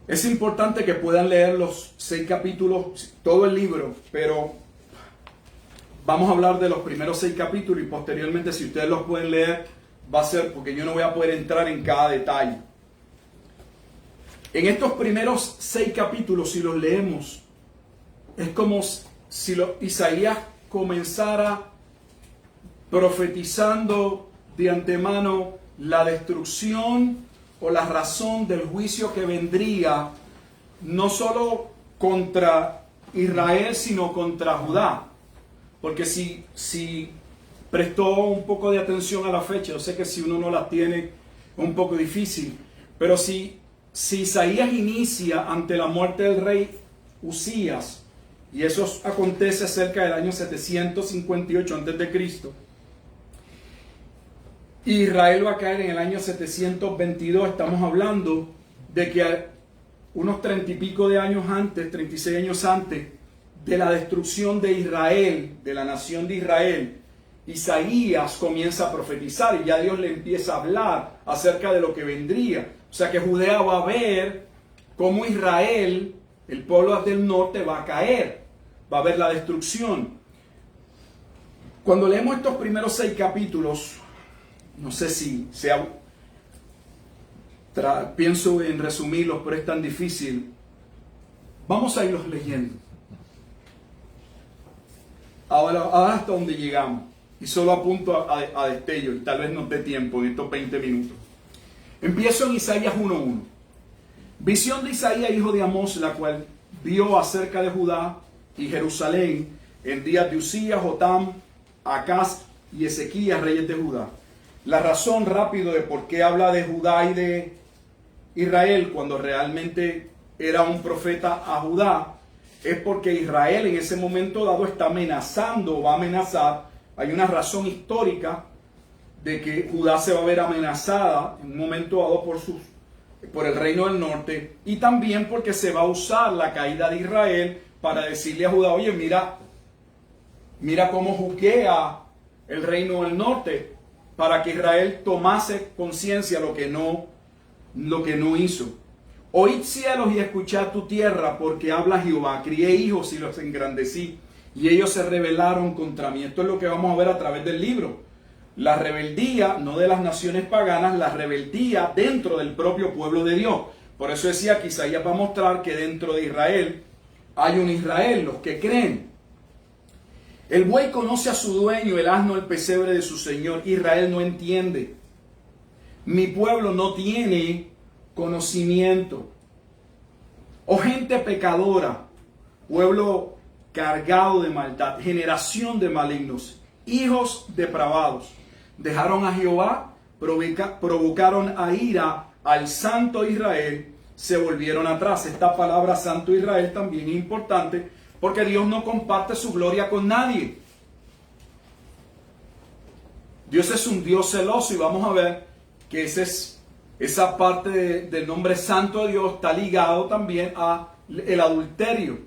Es importante que puedan leer los 6 capítulos, todo el libro, pero vamos a hablar de los primeros 6 capítulos y posteriormente, si ustedes los pueden leer, va a ser porque yo no voy a poder entrar en cada detalle. En estos primeros 6 capítulos, si los leemos, es como si Isaías comenzara profetizando de antemano la destrucción o la razón del juicio que vendría, no solo contra Israel, sino contra Judá. Porque si prestó un poco de atención a la fecha, yo sé que si uno no la tiene es un poco difícil, pero si Isaías inicia ante la muerte del rey Usías, y eso acontece cerca del año 758 a.C., Israel va a caer en el año 722, estamos hablando de que unos 30 y pico de años antes, 36 años antes de la destrucción de Israel, de la nación de Israel, Isaías comienza a profetizar y ya Dios le empieza a hablar acerca de lo que vendría. O sea que Judea va a ver cómo Israel, el pueblo del norte, va a caer, va a ver la destrucción. Cuando leemos estos primeros 6 capítulos, no sé si pienso en resumirlos, pero es tan difícil. Vamos a irlos leyendo. Ahora hasta donde llegamos. Y solo apunto a destello, y tal vez no dé tiempo en estos 20 minutos. Empiezo en Isaías 1:1. Visión de Isaías, hijo de Amós, la cual vio acerca de Judá y Jerusalén en días de Usías, Jotam, Acaz y Ezequías, reyes de Judá. La razón rápido de por qué habla de Judá y de Israel cuando realmente era un profeta a Judá es porque Israel en ese momento dado está amenazando o va a amenazar. Hay una razón histórica de que Judá se va a ver amenazada en un momento dado por el reino del norte, y también porque se va a usar la caída de Israel para decirle a Judá: oye, mira cómo juquea el reino del norte, para que Israel tomase conciencia lo que no hizo. Oíd cielos y escuchad tu tierra, porque habla Jehová: crié hijos y los engrandecí, y ellos se rebelaron contra mí. Esto es lo que vamos a ver a través del libro. La rebeldía, no de las naciones paganas, la rebeldía dentro del propio pueblo de Dios. Por eso decía que Isaías va a mostrar que dentro de Israel hay un Israel, los que creen. El buey conoce a su dueño, el asno el pesebre de su señor. Israel no entiende. Mi pueblo no tiene conocimiento. Oh gente pecadora, pueblo cargado de maldad, generación de malignos, hijos depravados. Dejaron a Jehová, provocaron a ira al Santo Israel, se volvieron atrás. Esta palabra Santo Israel también es importante porque Dios no comparte su gloria con nadie. Dios es un Dios celoso y vamos a ver que esa parte del nombre Santo de Dios está ligado también a el adulterio.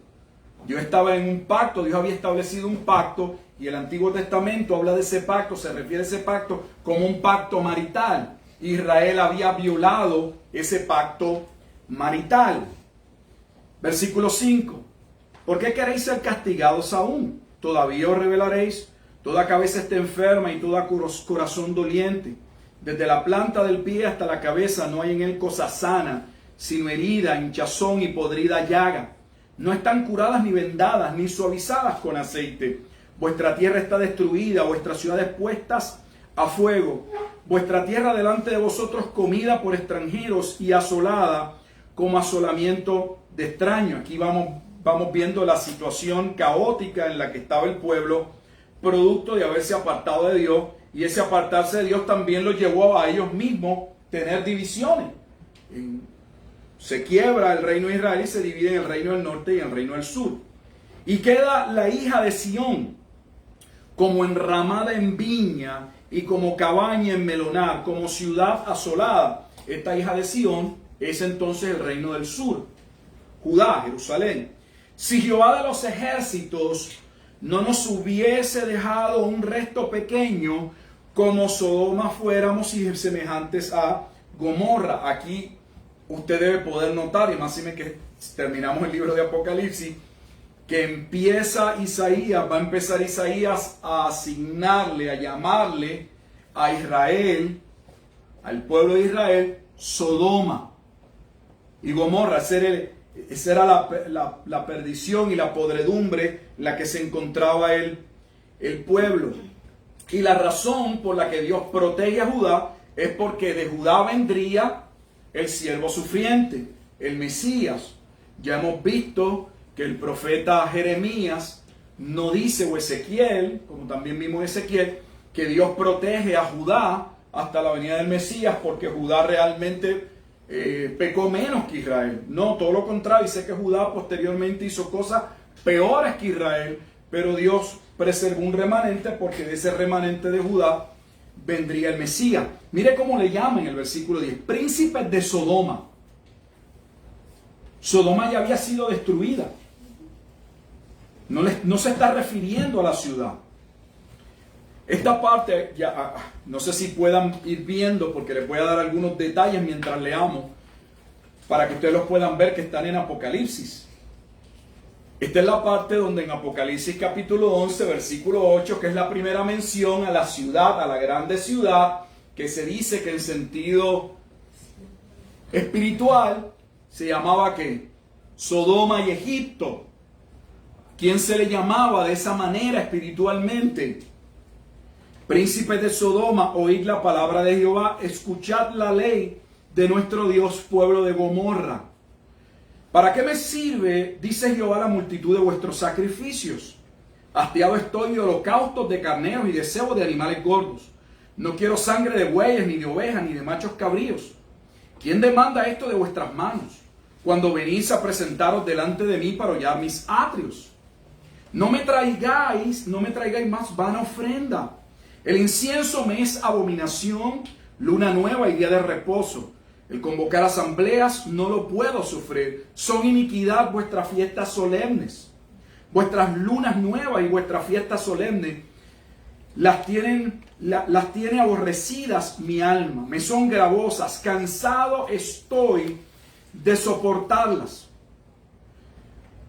Dios estaba en un pacto, Dios había establecido un pacto y el Antiguo Testamento habla de ese pacto, se refiere a ese pacto como un pacto marital. Israel había violado ese pacto marital. Versículo 5. ¿Por qué queréis ser castigados aún? Todavía os rebelaréis. Toda cabeza está enferma y todo corazón doliente. Desde la planta del pie hasta la cabeza no hay en él cosa sana, sino herida, hinchazón y podrida llaga. No están curadas ni vendadas, ni suavizadas con aceite. Vuestra tierra está destruida, vuestras ciudades puestas a fuego. Vuestra tierra delante de vosotros comida por extranjeros y asolada como asolamiento de extraños. Aquí vamos viendo la situación caótica en la que estaba el pueblo, producto de haberse apartado de Dios, y ese apartarse de Dios también los llevó a ellos mismos tener divisiones. Se quiebra el reino de Israel y se divide en el reino del norte y el reino del sur. Y queda la hija de Sión como enramada en viña y como cabaña en melonar, como ciudad asolada. Esta hija de Sión es entonces el reino del sur, Judá, Jerusalén. Si Jehová de los ejércitos no nos hubiese dejado un resto pequeño, como Sodoma fuéramos y semejantes a Gomorra. Aquí usted debe poder notar, y más si que terminamos el libro de Apocalipsis, que va a empezar Isaías a asignarle, a llamarle a Israel, al pueblo de Israel, Sodoma y Gomorra. Esa era la perdición y la podredumbre en la que se encontraba el pueblo. Y la razón por la que Dios protege a Judá es porque de Judá vendría el siervo sufriente, el Mesías. Ya hemos visto que el profeta Jeremías no dice, o Ezequiel, como también vimos Ezequiel, que Dios protege a Judá hasta la venida del Mesías porque Judá realmente pecó menos que Israel. No, todo lo contrario, dice que Judá posteriormente hizo cosas peores que Israel, pero Dios preservó un remanente porque de ese remanente de Judá vendría el Mesías. Mire cómo le llaman en el versículo 10, príncipes de Sodoma. Sodoma ya había sido destruida. No se está refiriendo a la ciudad. Esta parte, no sé si puedan ir viendo, porque les voy a dar algunos detalles mientras leamos, para que ustedes los puedan ver que están en Apocalipsis. Esta es la parte donde en Apocalipsis capítulo 11, versículo 8, que es la primera mención a la ciudad, a la grande ciudad, que se dice que en sentido espiritual se llamaba ¿qué? Sodoma y Egipto. ¿Quién se le llamaba de esa manera espiritualmente? Príncipes de Sodoma, oíd la palabra de Jehová, escuchad la ley de nuestro Dios, pueblo de Gomorra. ¿Para qué me sirve, dice Jehová, la multitud de vuestros sacrificios? Hastiado estoy de holocaustos de carneros y de cebo de animales gordos. No quiero sangre de bueyes, ni de ovejas, ni de machos cabríos. ¿Quién demanda esto de vuestras manos, cuando venís a presentaros delante de mí para hollar mis atrios? No me traigáis más vana ofrenda. El incienso me es abominación, luna nueva y día de reposo. El convocar asambleas no lo puedo sufrir. Son iniquidad vuestras fiestas solemnes. Vuestras lunas nuevas y vuestras fiestas solemnes las tiene aborrecidas mi alma. Me son gravosas. Cansado estoy de soportarlas.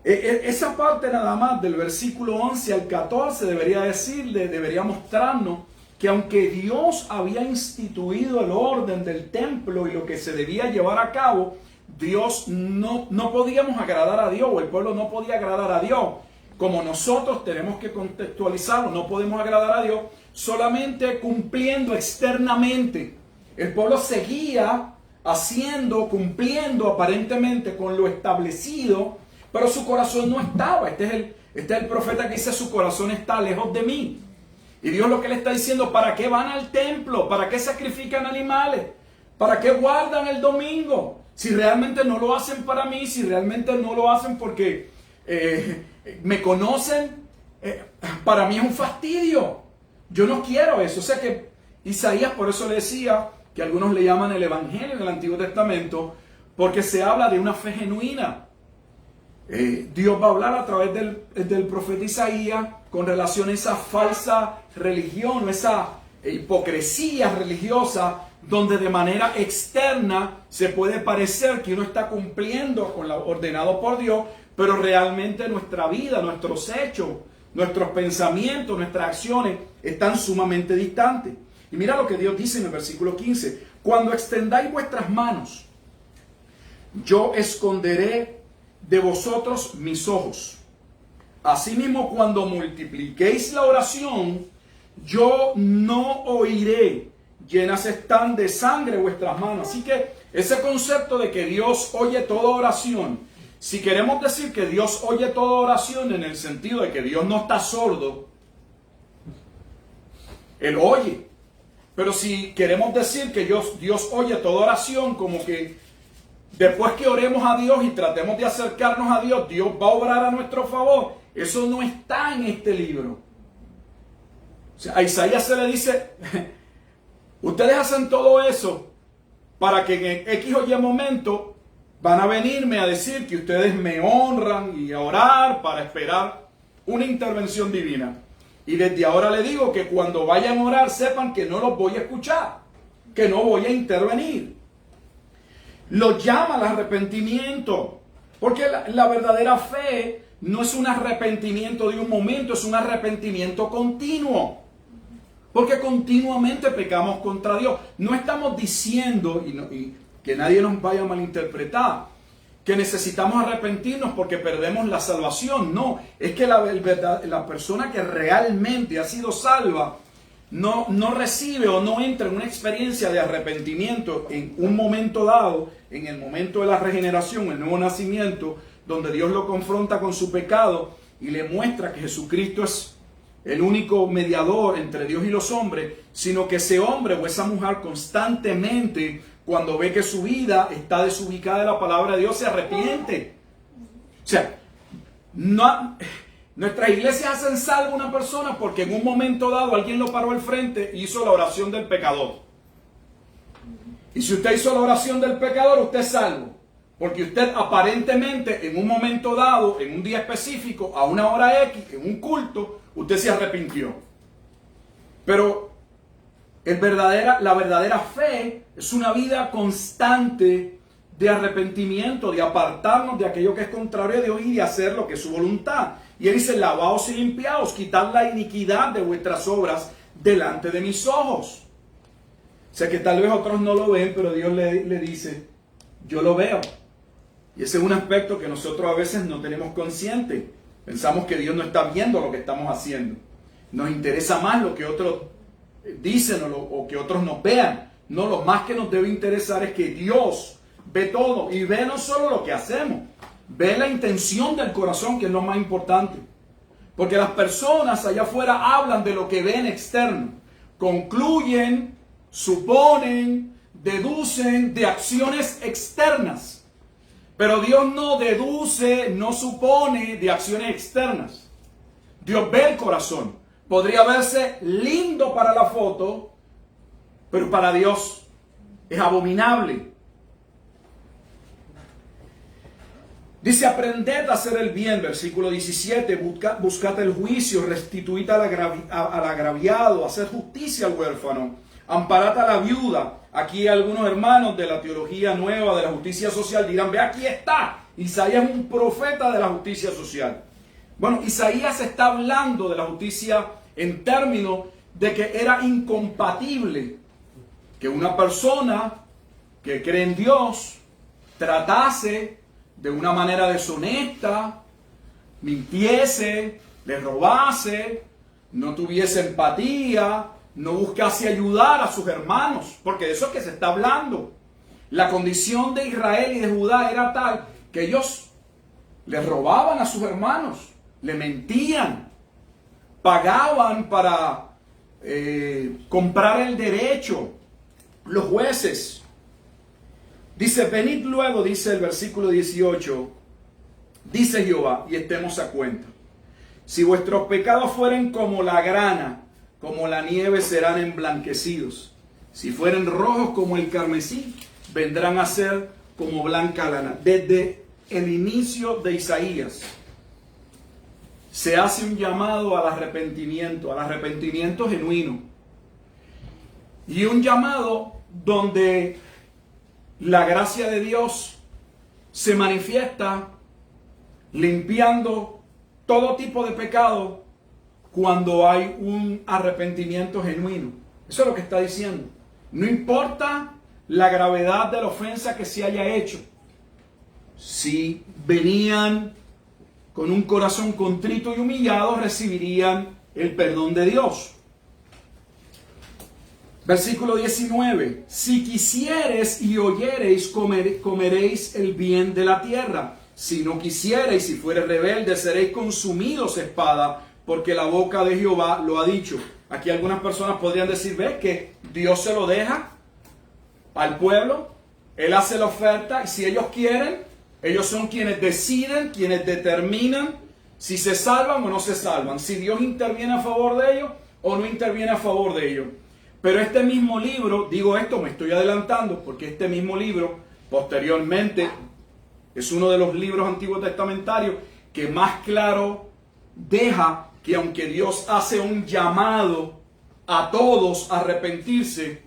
Esa parte nada más del versículo 11 al 14 debería mostrarnos que aunque Dios había instituido el orden del templo y lo que se debía llevar a cabo, Dios no podíamos agradar a Dios, o el pueblo no podía agradar a Dios. Como nosotros tenemos que contextualizarlo, no podemos agradar a Dios solamente cumpliendo externamente. El pueblo seguía cumpliendo aparentemente con lo establecido, pero su corazón no estaba. Este es el profeta que dice: su corazón está lejos de mí. Y Dios lo que le está diciendo, ¿para qué van al templo? ¿Para qué sacrifican animales? ¿Para qué guardan el domingo? Si realmente no lo hacen para mí, si realmente no lo hacen porque me conocen, para mí es un fastidio. Yo no quiero eso. O sea que Isaías, por eso le decía que algunos le llaman el Evangelio del Antiguo Testamento, porque se habla de una fe genuina. Dios va a hablar a través del profeta Isaías con relación a esa falsa religión, esa hipocresía religiosa, donde de manera externa se puede parecer que uno está cumpliendo con lo ordenado por Dios, pero realmente nuestra vida, nuestros hechos, nuestros pensamientos, nuestras acciones están sumamente distantes. Y mira lo que Dios dice en el versículo 15: cuando extendáis vuestras manos, yo esconderé de vosotros mis ojos. Asimismo, cuando multipliquéis la oración, yo no oiré. Llenas están de sangre vuestras manos. Así que ese concepto de que Dios oye toda oración, si queremos decir que Dios oye toda oración en el sentido de que Dios no está sordo, Él oye. Pero si queremos decir que Dios oye toda oración, como que después que oremos a Dios y tratemos de acercarnos a Dios, Dios va a obrar a nuestro favor, eso no está en este libro. O sea, a Isaías se le dice, ustedes hacen todo eso para que en X o Y momento van a venirme a decir que ustedes me honran y a orar para esperar una intervención divina. Y desde ahora le digo que cuando vayan a orar sepan que no los voy a escuchar, que no voy a intervenir. Lo llama al arrepentimiento, porque la verdadera fe no es un arrepentimiento de un momento, es un arrepentimiento continuo. Porque continuamente pecamos contra Dios. No estamos diciendo, y que nadie nos vaya a malinterpretar, que necesitamos arrepentirnos porque perdemos la salvación. No, es que la persona que realmente ha sido salva no recibe o no entra en una experiencia de arrepentimiento en un momento dado, en el momento de la regeneración, el nuevo nacimiento, donde Dios lo confronta con su pecado y le muestra que Jesucristo es el único mediador entre Dios y los hombres, sino que ese hombre o esa mujer constantemente, cuando ve que su vida está desubicada de la palabra de Dios, se arrepiente. O sea, nuestras iglesias hacen salvo a una persona porque en un momento dado alguien lo paró al frente y hizo la oración del pecador. Y si usted hizo la oración del pecador, usted es salvo. Porque usted aparentemente en un momento dado, en un día específico, a una hora X, en un culto, usted se arrepintió. Pero la verdadera fe es una vida constante de arrepentimiento, de apartarnos de aquello que es contrario a Dios y de hacer lo que es su voluntad. Y él dice, lavaos y limpiaos, quitad la iniquidad de vuestras obras delante de mis ojos. O sea que tal vez otros no lo ven, pero Dios le dice, yo lo veo. Y ese es un aspecto que nosotros a veces no tenemos consciente. Pensamos que Dios no está viendo lo que estamos haciendo. Nos interesa más lo que otros dicen o que otros nos vean. No, lo más que nos debe interesar es que Dios ve todo y ve no solo lo que hacemos, ve la intención del corazón, que es lo más importante. Porque las personas allá afuera hablan de lo que ven externo, concluyen, suponen, deducen de acciones externas. Pero Dios no deduce, no supone de acciones externas. Dios ve el corazón. Podría verse lindo para la foto, pero para Dios es abominable. Dice, aprended a hacer el bien, versículo 17, buscad el juicio, restituid al agraviado, haced justicia al huérfano, amparad a la viuda. Aquí algunos hermanos de la teología nueva de la justicia social dirán, ve, aquí está, Isaías es un profeta de la justicia social. Bueno, Isaías está hablando de la justicia en términos de que era incompatible que una persona que cree en Dios tratase de una manera deshonesta, mintiese, le robase, no tuviese empatía, no buscase ayudar a sus hermanos, porque de eso es que se está hablando. La condición de Israel y de Judá era tal que ellos le robaban a sus hermanos, le mentían, pagaban para comprar el derecho, los jueces. Dice, venid luego, dice el versículo 18, dice Jehová, y estemos a cuenta. Si vuestros pecados fueren como la grana, como la nieve serán emblanquecidos. Si fueren rojos como el carmesí, vendrán a ser como blanca lana. Desde el inicio de Isaías se hace un llamado al arrepentimiento genuino. Y un llamado donde la gracia de Dios se manifiesta limpiando todo tipo de pecado cuando hay un arrepentimiento genuino. Eso es lo que está diciendo. No importa la gravedad de la ofensa que se haya hecho. Si venían con un corazón contrito y humillado, recibirían el perdón de Dios. Versículo 19. Si quisiereis y oyereis, comeréis el bien de la tierra. Si no quisiereis, si fuereis rebeldes, seréis consumidos espada, porque la boca de Jehová lo ha dicho. Aquí algunas personas podrían decir, ¿ves que Dios se lo deja al pueblo? Él hace la oferta y si ellos quieren, ellos son quienes deciden, quienes determinan si se salvan o no se salvan. Si Dios interviene a favor de ellos o no interviene a favor de ellos. Pero este mismo libro, digo esto, me estoy adelantando, porque este mismo libro, posteriormente, es uno de los libros antiguos testamentarios que más claro deja que aunque Dios hace un llamado a todos a arrepentirse,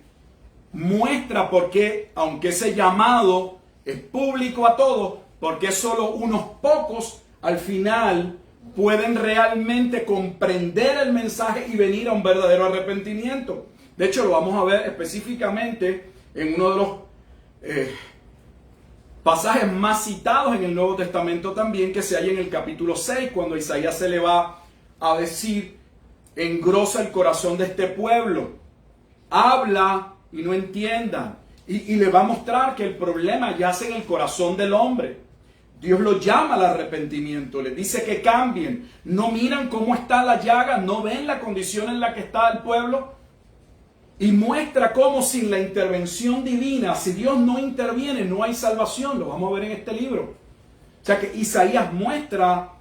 muestra por qué, aunque ese llamado es público a todos, porque solo unos pocos al final pueden realmente comprender el mensaje y venir a un verdadero arrepentimiento. De hecho, lo vamos a ver específicamente en uno de los pasajes más citados en el Nuevo Testamento también, que se halla en el capítulo 6, cuando Isaías se le va a decir, engrosa el corazón de este pueblo, habla y no entiendan, y le va a mostrar que el problema yace en el corazón del hombre. Dios los llama al arrepentimiento, les dice que cambien, no miran cómo está la llaga, no ven la condición en la que está el pueblo, y muestra cómo sin la intervención divina, si Dios no interviene, no hay salvación. Lo vamos a ver en este libro. O sea que Isaías muestra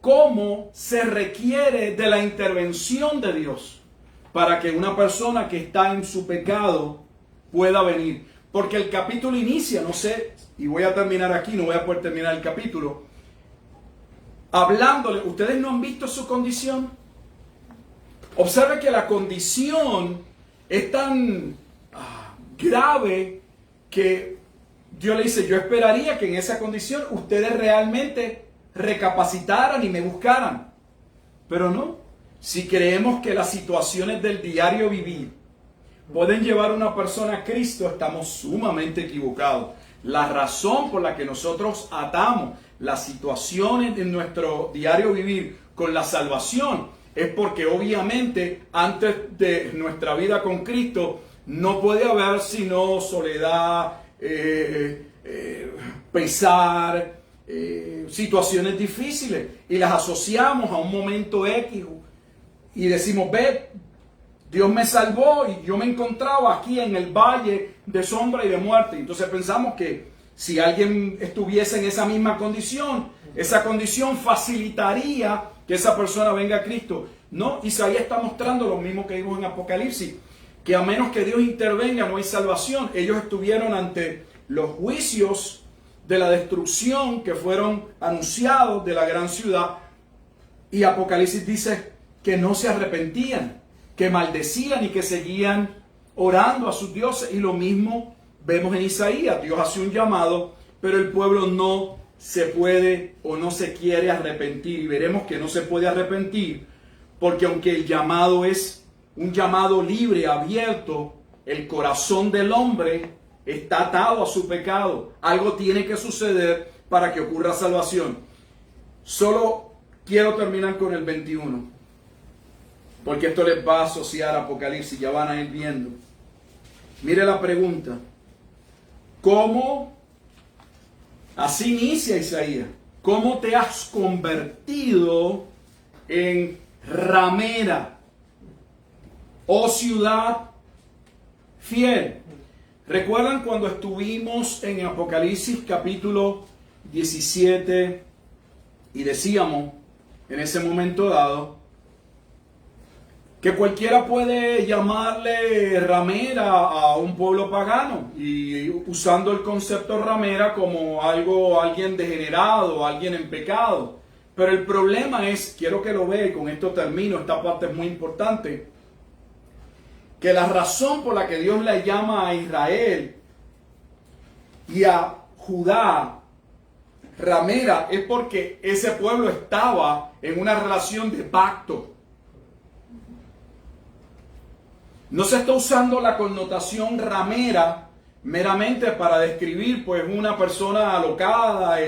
cómo se requiere de la intervención de Dios para que una persona que está en su pecado pueda venir. Porque el capítulo inicia, no sé, y voy a terminar aquí, no voy a poder terminar el capítulo, hablándole. ¿Ustedes no han visto su condición? Observe que la condición es tan grave que Dios le dice, yo esperaría que en esa condición ustedes realmente recapacitaran y me buscaran. Pero no, si creemos que las situaciones del diario vivir pueden llevar a una persona a Cristo, estamos sumamente equivocados. La razón por la que nosotros atamos las situaciones en nuestro diario vivir con la salvación es porque obviamente antes de nuestra vida con Cristo no puede haber sino soledad, pesar, situaciones difíciles, y las asociamos a un momento X y decimos, ve, Dios me salvó y yo me encontraba aquí en el valle de sombra y de muerte. Entonces pensamos que si alguien estuviese en esa misma condición, esa condición facilitaría que esa persona venga a Cristo. No, Isaías está mostrando lo mismo que vimos en Apocalipsis, que a menos que Dios intervenga no hay salvación. Ellos estuvieron ante los juicios de la destrucción que fueron anunciados de la gran ciudad, y Apocalipsis dice que no se arrepentían, que maldecían y que seguían orando a sus dioses, y lo mismo vemos en Isaías. Dios hace un llamado, pero el pueblo no se puede o no se quiere arrepentir, y veremos que no se puede arrepentir porque aunque el llamado es un llamado libre, abierto, el corazón del hombre está atado a su pecado. Algo tiene que suceder para que ocurra salvación. Solo quiero terminar con el 21, porque esto les va a asociar a Apocalipsis, ya van a ir viendo. Mire la pregunta: ¿cómo? Así inicia Isaías. ¿Cómo te has convertido en ramera oh ciudad fiel. ¿Recuerdan cuando estuvimos en Apocalipsis capítulo 17 y decíamos en ese momento dado que cualquiera puede llamarle ramera a un pueblo pagano, y usando el concepto ramera como alguien degenerado, alguien en pecado? Pero el problema es, quiero que lo vea y con esto termino, esta parte es muy importante, que la razón por la que Dios le llama a Israel y a Judá ramera es porque ese pueblo estaba en una relación de pacto. No se está usando la connotación ramera meramente para describir pues una persona alocada,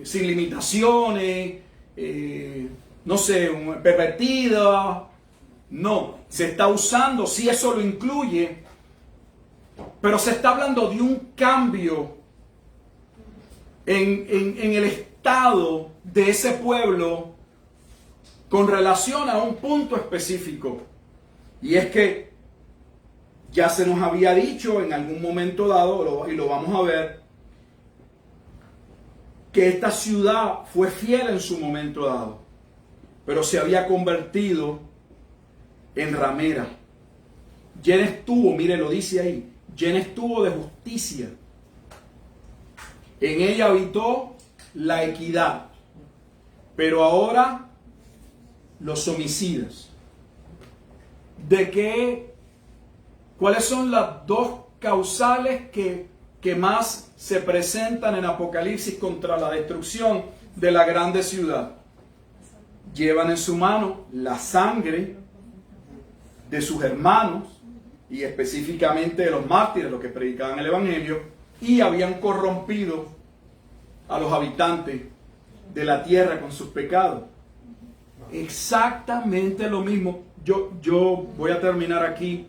sin limitaciones, no sé, pervertida. No, se está usando, si eso lo incluye, pero se está hablando de un cambio en el estado de ese pueblo con relación a un punto específico. Y es que ya se nos había dicho en algún momento dado, y lo vamos a ver, que esta ciudad fue fiel en su momento dado, pero se había convertido en ramera. Llena estuvo, mire, lo dice ahí, llena estuvo de justicia. En ella habitó la equidad, pero ahora los homicidas. ¿Cuáles son las dos causales que más se presentan en Apocalipsis contra la destrucción de la grande ciudad? Llevan en su mano la sangre de sus hermanos, y específicamente de los mártires, los que predicaban el Evangelio, y habían corrompido a los habitantes de la tierra con sus pecados. Exactamente lo mismo. Yo voy a terminar aquí.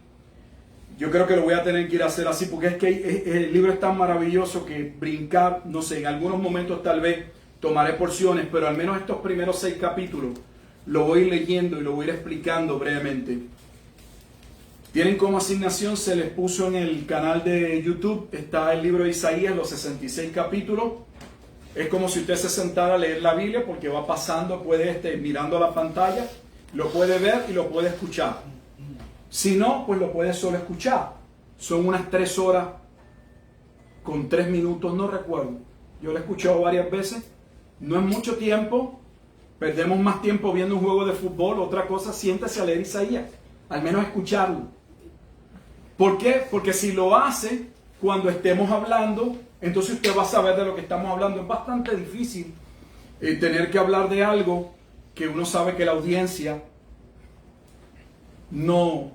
Yo creo que lo voy a tener que ir a hacer así, porque es que el libro es tan maravilloso que brincar, no sé, en algunos momentos tal vez tomaré porciones, pero al menos estos primeros 6 capítulos lo voy leyendo y lo voy a ir explicando brevemente. Tienen como asignación, se les puso en el canal de YouTube, está el libro de Isaías, los 66 capítulos. Es como si usted se sentara a leer la Biblia, porque va pasando, puede mirando la pantalla, lo puede ver y lo puede escuchar. Si no, pues lo puede solo escuchar. Son unas 3 horas con 3 minutos, no recuerdo. Yo lo he escuchado varias veces. No es mucho tiempo. Perdemos más tiempo viendo un juego de fútbol. Otra cosa, siéntese a leer Isaías. Al menos escucharlo. ¿Por qué? Porque si lo hace cuando estemos hablando, entonces usted va a saber de lo que estamos hablando. Es bastante difícil tener que hablar de algo que uno sabe que la audiencia no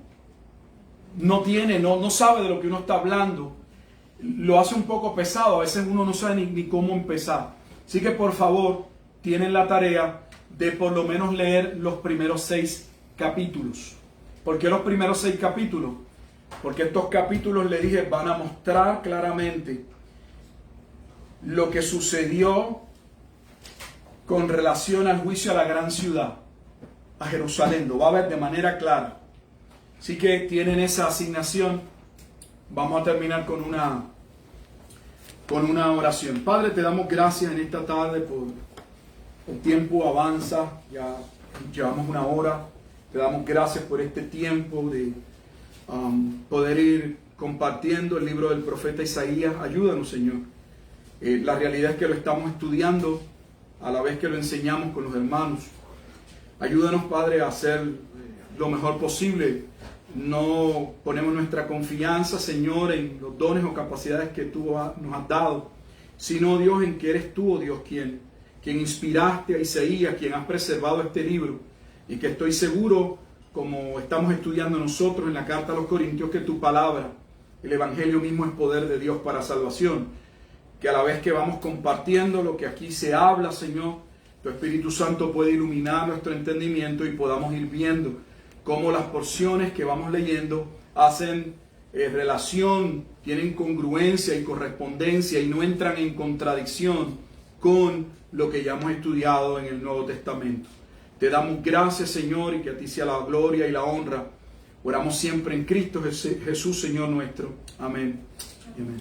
sabe de lo que uno está hablando. Lo hace un poco pesado, a veces uno no sabe ni cómo empezar. Así que por favor, tienen la tarea de por lo menos leer los primeros 6 capítulos. ¿Por qué los primeros 6 capítulos? Porque estos capítulos, le dije, van a mostrar claramente lo que sucedió con relación al juicio a la gran ciudad, a Jerusalén. Lo va a ver de manera clara. Así que tienen esa asignación. Vamos a terminar con una oración. Padre, te damos gracias en esta tarde por el tiempo avanza. Ya llevamos 1 hora. Te damos gracias por este tiempo de poder ir compartiendo el libro del profeta Isaías. Ayúdanos, Señor. La realidad es que lo estamos estudiando a la vez que lo enseñamos con los hermanos. Ayúdanos, Padre, a hacer lo mejor posible. No ponemos nuestra confianza, Señor, en los dones o capacidades que tú nos has dado, sino, Dios, en que eres tú, oh Dios, quien inspiraste a Isaías, quien has preservado este libro, y que estoy seguro, como estamos estudiando nosotros en la carta a los Corintios, que tu palabra, el Evangelio mismo, es poder de Dios para salvación. Que a la vez que vamos compartiendo lo que aquí se habla, Señor, tu Espíritu Santo puede iluminar nuestro entendimiento y podamos ir viendo cómo las porciones que vamos leyendo hacen relación, tienen congruencia y correspondencia y no entran en contradicción con lo que ya hemos estudiado en el Nuevo Testamento. Te damos gracias, Señor, y que a ti sea la gloria y la honra Oramos siempre en Cristo Jesús, Señor nuestro. Amén. Amén.